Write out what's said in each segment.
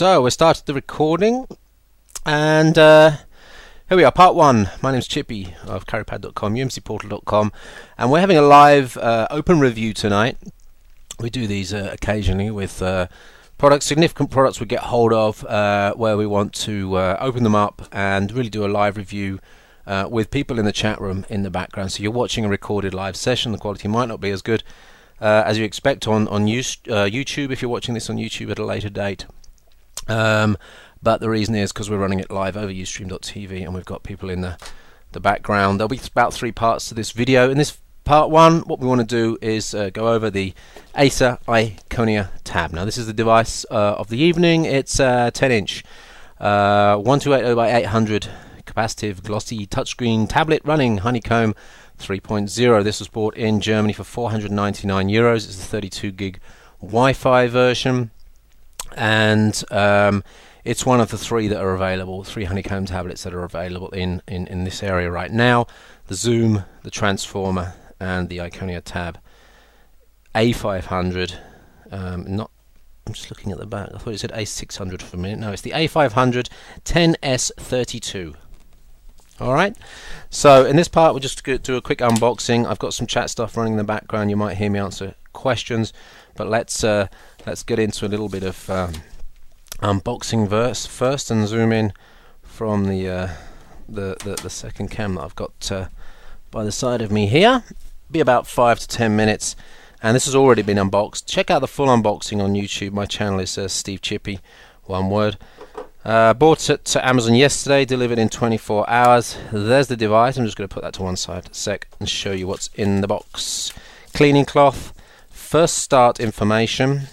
So we started the recording, and here we are, part one. My name's Chippy of carrypad.com, umcportal.com, and we're having a live open review tonight. We do these occasionally with products, significant products we get hold of, where we want to open them up and really do a live review with people in the chat room in the background. So you're watching a recorded live session. The quality might not be as good as you expect on YouTube if you're watching this on YouTube at a later date. But the reason is because we're running it live over ustream.tv and we've got people in the background. There'll be about 3 parts to this video. In this part 1, what we want to do is go over the Acer Iconia tab. Now this is the device of the evening. It's a 10-inch 1280 by 800 capacitive glossy touchscreen tablet running Honeycomb 3.0. This was bought in Germany for 499 euros. It's the 32 gig Wi-Fi version. And it's one of the 3 that are available, 3 Honeycomb tablets that are available in this area right now. The Zoom, the Transformer, and the Iconia tab. A500, I'm just looking at the back, I thought it said A600 for a minute. No, it's the A500 10S32. Alright, so in this part we'll just do a quick unboxing. I've got some chat stuff running in the background. You might hear me answer questions, but let's get into a little bit of unboxing first and zoom in from the second cam that I've got by the side of me here. Be about 5 to 10 minutes, and this has already been unboxed. Check out the full unboxing on YouTube. My channel is Steve Chippy, one word. Bought it to Amazon yesterday, delivered in 24 hours. There's the device. I'm just going to put that to one side a sec and show you what's in the box. Cleaning cloth, first start information,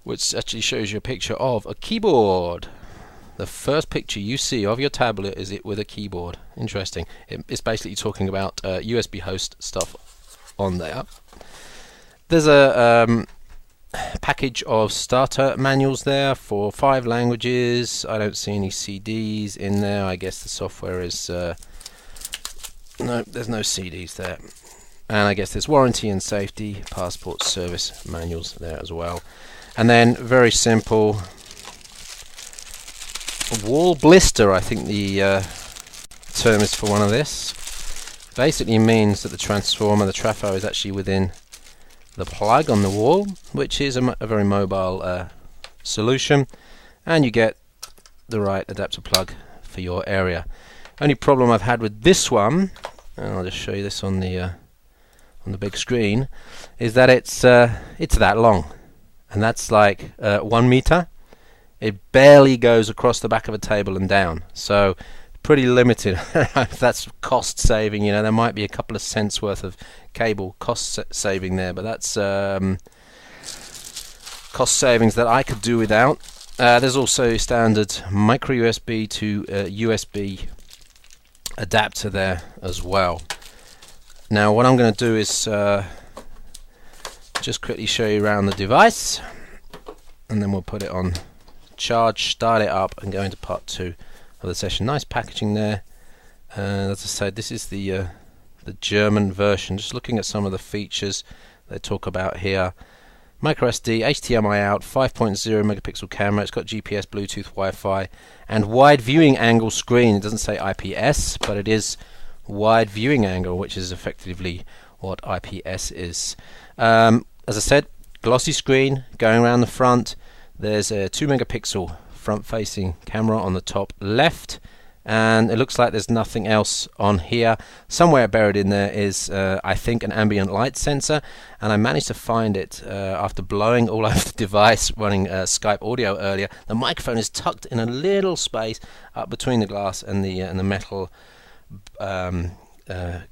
which actually shows you a picture of a keyboard. The first picture you see of your tablet is it with a keyboard. Interesting. It's basically talking about USB host stuff on there. There's a package of starter manuals there for 5 languages. I don't see any CDs in there. I guess the software is no, there's no CDs there. And I guess there's warranty and safety, passport service manuals there as well. And then very simple wall blister, I think the term is for one of this. Basically means that the transformer, the trafo, is actually within the plug on the wall, which is a very mobile solution, and you get the right adapter plug for your area. Only problem I've had with this one, and I'll just show you this on the big screen, is that it's that long, and that's like 1 meter. It barely goes across the back of a table and down, so pretty limited. That's cost saving. You know, there might be a couple of cents worth of cable cost saving there, but that's cost savings that I could do without. There's also standard micro USB to USB adapter there as well. Now what I'm going to do is just quickly show you around the device, and then we'll put it on charge, start it up, and go into part 2 of the session. Nice packaging there. As I said, this is the German version. Just looking at some of the features they talk about here. Micro SD, HDMI out, 5.0 megapixel camera. It's got GPS, Bluetooth, Wi-Fi, and wide viewing angle screen. It doesn't say IPS, but it is wide viewing angle, which is effectively what IPS is. As I said, glossy screen going around the front. There's a 2 megapixel front-facing camera on the top left, and it looks like there's nothing else on here. Somewhere buried in there is I think an ambient light sensor, and I managed to find it after blowing all over the device running Skype audio earlier. The microphone is tucked in a little space up between the glass and the metal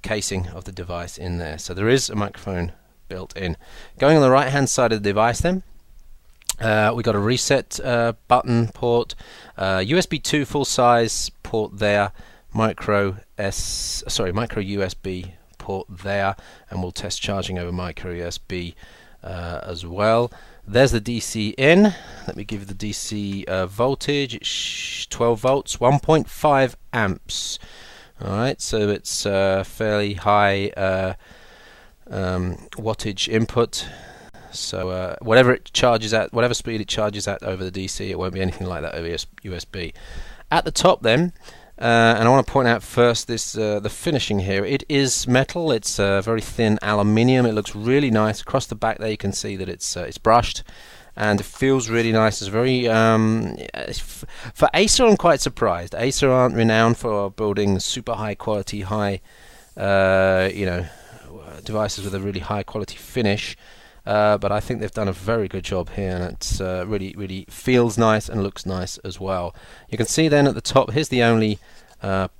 casing of the device in there, so there is a microphone built in. Going on the right hand side of the device then, we got a reset button port, USB 2 full size port there, micro USB port there, and we'll test charging over micro USB as well. There's the DC in. Let me give you the DC voltage. It's 12 volts, 1.5 amps. Alright, so it's fairly high wattage input So whatever it charges at, whatever speed it charges at over the DC, it won't be anything like that over USB. At the top then, and I want to point out first this the finishing here. It is metal. It's very thin aluminium. It looks really nice. Across the back there you can see that it's brushed, and it feels really nice. It's very for Acer, I'm quite surprised. Acer aren't renowned for building super high quality, devices with a really high quality finish. But I think they've done a very good job here, and it's really feels nice and looks nice as well. You can see then at the top, here's the only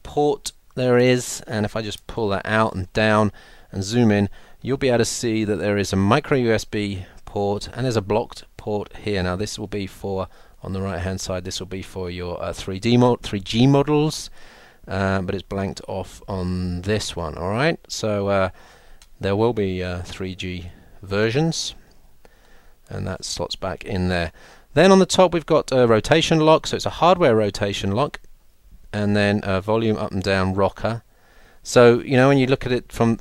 port there is, and if I just pull that out and down and zoom in, you'll be able to see that there is a micro USB port and there's a blocked port here. Now this will be for, on the right hand side, this will be for your 3G models, but it's blanked off on this one. Alright, so there will be 3G versions, and that slots back in there. Then on the top we've got a rotation lock, so it's a hardware rotation lock, and then a volume up and down rocker. So when you look at it from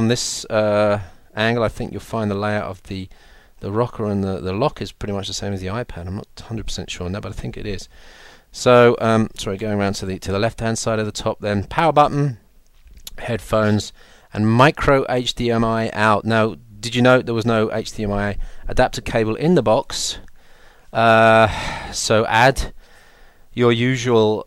this angle, I think you'll find the layout of the rocker and the lock is pretty much the same as the iPad. I'm not 100% sure on that, but I think it is. So sorry, going around to the left hand side of the top, then power button, headphones, and micro HDMI out. Now, did you note there was no HDMI adapter cable in the box? So add your usual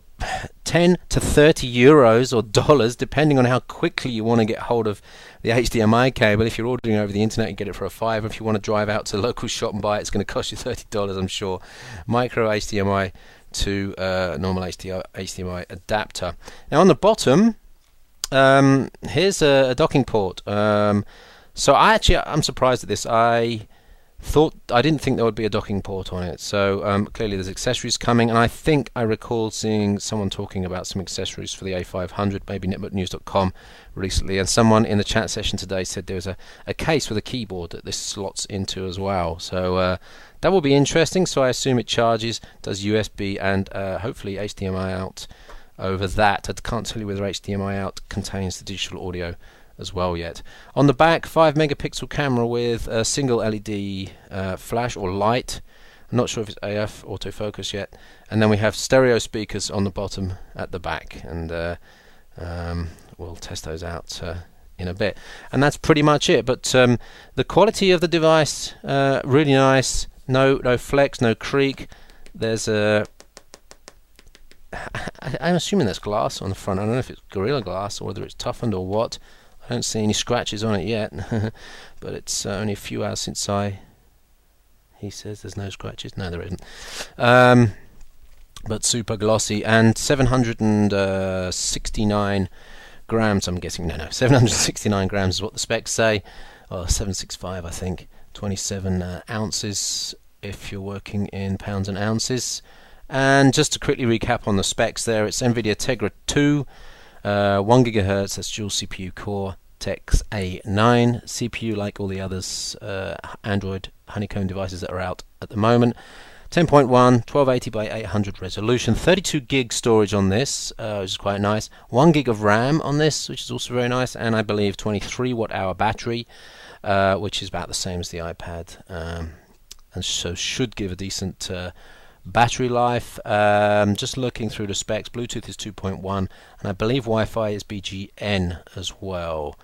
10 to 30 euros or dollars, depending on how quickly you want to get hold of the HDMI cable. If you're ordering over the internet, you get it for a $5. If you want to drive out to the local shop and buy it, it's going to cost you $30, I'm sure. Micro HDMI to normal HDMI adapter. Now on the bottom, here's a docking port. So I'm surprised at this. I didn't think there would be a docking port on it. So clearly there's accessories coming, and I think I recall seeing someone talking about some accessories for the A500, maybe netbooknews.com recently, and someone in the chat session today said there was a case with a keyboard that this slots into as well. So that will be interesting. So I assume it charges, does USB, and hopefully HDMI out over that. I can't tell you whether HDMI out contains the digital audio as well yet. On the back, 5 megapixel camera with a single LED flash or light. I'm not sure if it's AF autofocus yet. And then we have stereo speakers on the bottom at the back, and we'll test those out in a bit. And that's pretty much it. But the quality of the device, really nice. No flex, no creak. There's I'm assuming there's glass on the front. I don't know if it's Gorilla Glass or whether it's toughened or what. I don't see any scratches on it yet, but it's only a few hours since he says there's no scratches. No, there isn't. But super glossy, and 769 grams, I'm guessing. No, 769 grams is what the specs say. Or 765, I think. 27 ounces if you're working in pounds and ounces. And just to quickly recap on the specs there, it's NVIDIA Tegra 2. 1 gigahertz, that's dual CPU core, Tex A9 CPU, like all the others Android honeycomb devices that are out at the moment. 10.1, 1280 by 800 resolution, 32 gig storage on this, which is quite nice. 1 gig of RAM on this, which is also very nice, and I believe 23 watt-hour battery, which is about the same as the iPad, and so should give a decent battery life. Just looking through the specs, Bluetooth is 2.1, and I believe Wi-Fi is BGN as well.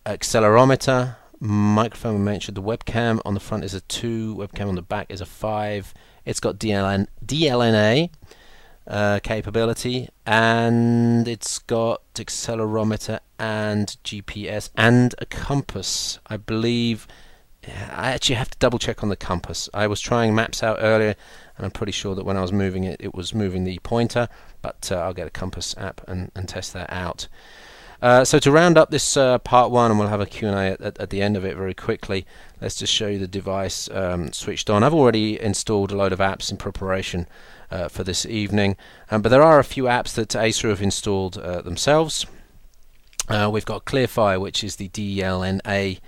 Accelerometer, microphone we mentioned, the webcam on the front is a 2, webcam on the back is a 5. It's got DLNA capability, and it's got accelerometer and GPS and a compass. I believe I actually have to double check on the compass. I was trying maps out earlier, and I'm pretty sure that when I was moving it, it was moving the pointer, but I'll get a compass app and test that out. So to round up this part one, and we'll have a Q&A at the end of it very quickly, let's just show you the device switched on. I've already installed a load of apps in preparation for this evening, but there are a few apps that Acer have installed themselves. We've got ClearFire, which is the DLNA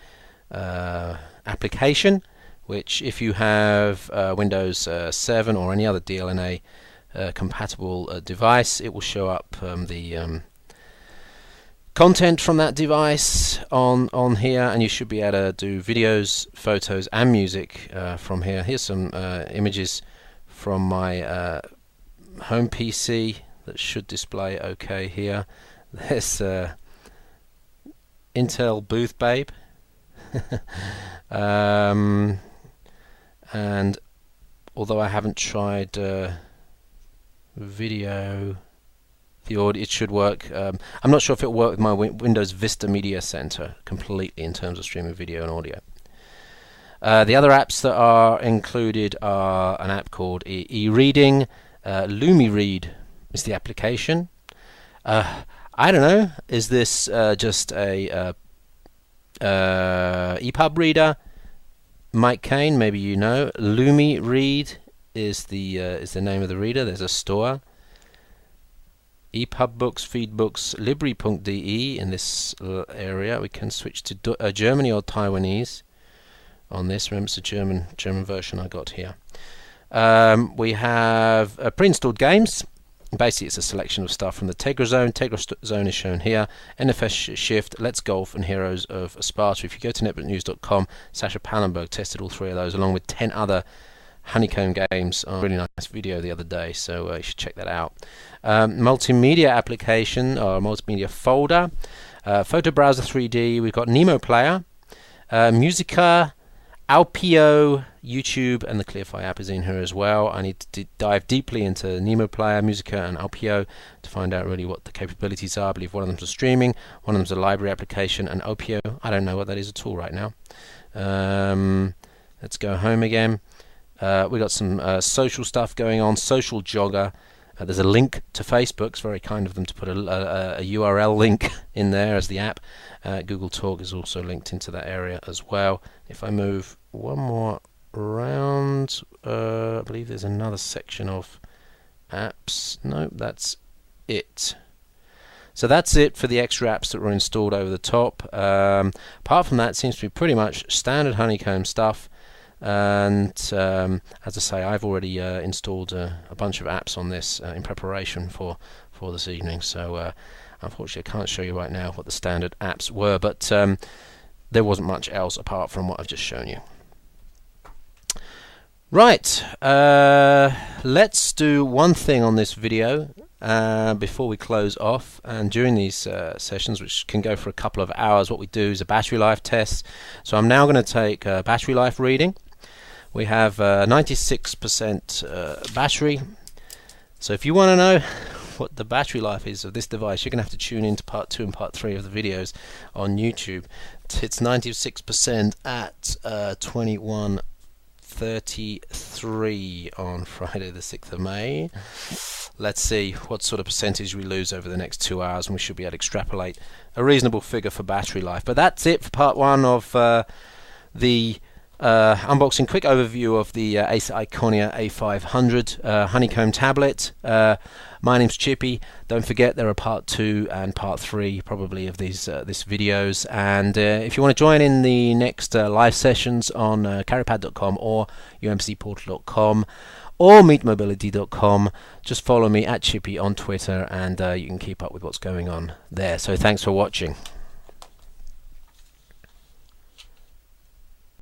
application, which if you have Windows 7 or any other DLNA compatible device, it will show up content from that device on here, and you should be able to do videos, photos, and music from here. Here's some images from my home PC that should display okay here. There's Intel Booth Babe. And although I haven't tried video, the audio, it should work. I'm not sure if it'll work with my Windows Vista Media Center completely in terms of streaming video and audio. The other apps that are included are an app called e-reading. LumiRead is the application. I don't know, is this just a EPUB reader? Mike Kane, maybe you know. LumiRead is the name of the reader. There's a store. EPUB books, feed books, libri.de in this area. We can switch to Germany or Taiwanese on this. Remember, it's a German version I got here. We have pre-installed games. Basically, it's a selection of stuff from the Tegra Zone. Tegra Zone is shown here. NFS Shift, Let's Golf, and Heroes of Sparta. If you go to netbooknews.com, Sasha Pallenberg tested all 3 of those along with 10 other Honeycomb games on a really nice video the other day, so you should check that out. Multimedia application or multimedia folder, Photo Browser 3D. We've got Nemo Player, Musica, Alpio, YouTube, and the ClearFi app is in here as well. I need to dive deeply into Nemo Player, Musica, and Alpio to find out really what the capabilities are. I believe one of them's a streaming, one of them's a library application, and Alpio, I don't know what that is at all right now. Let's go home again. We got some social stuff going on. Social Jogger. There's a link to Facebook. It's very kind of them to put a URL link in there as the app. Google Talk is also linked into that area as well. If I move one more round, I believe there's another section of apps. No, that's it. So that's it for the extra apps that were installed over the top. Apart from that, it seems to be pretty much standard Honeycomb stuff. And as I say, I've already installed a bunch of apps on this in preparation for this evening. So unfortunately, I can't show you right now what the standard apps were, but there wasn't much else apart from what I've just shown you. Right, let's do one thing on this video before we close off. And during these sessions, which can go for a couple of hours, what we do is a battery life test. So I'm now going to take a battery life reading. We have 96% battery. So if you want to know what the battery life is of this device, you're going to have to tune into part 2 and part 3 of the videos on YouTube. It's 96% at 21:33 on Friday the 6th of May. Let's see what sort of percentage we lose over the next 2 hours, and we should be able to extrapolate a reasonable figure for battery life. But that's it for part 1 of the unboxing, quick overview of the Acer Iconia A500 Honeycomb tablet. My name's Chippy. Don't forget there are part 2 and part 3 probably of these videos, and if you want to join in the next live sessions on caripad.com or umcportal.com or meetmobility.com, just follow me at Chippy on Twitter, and you can keep up with what's going on there. So thanks for watching.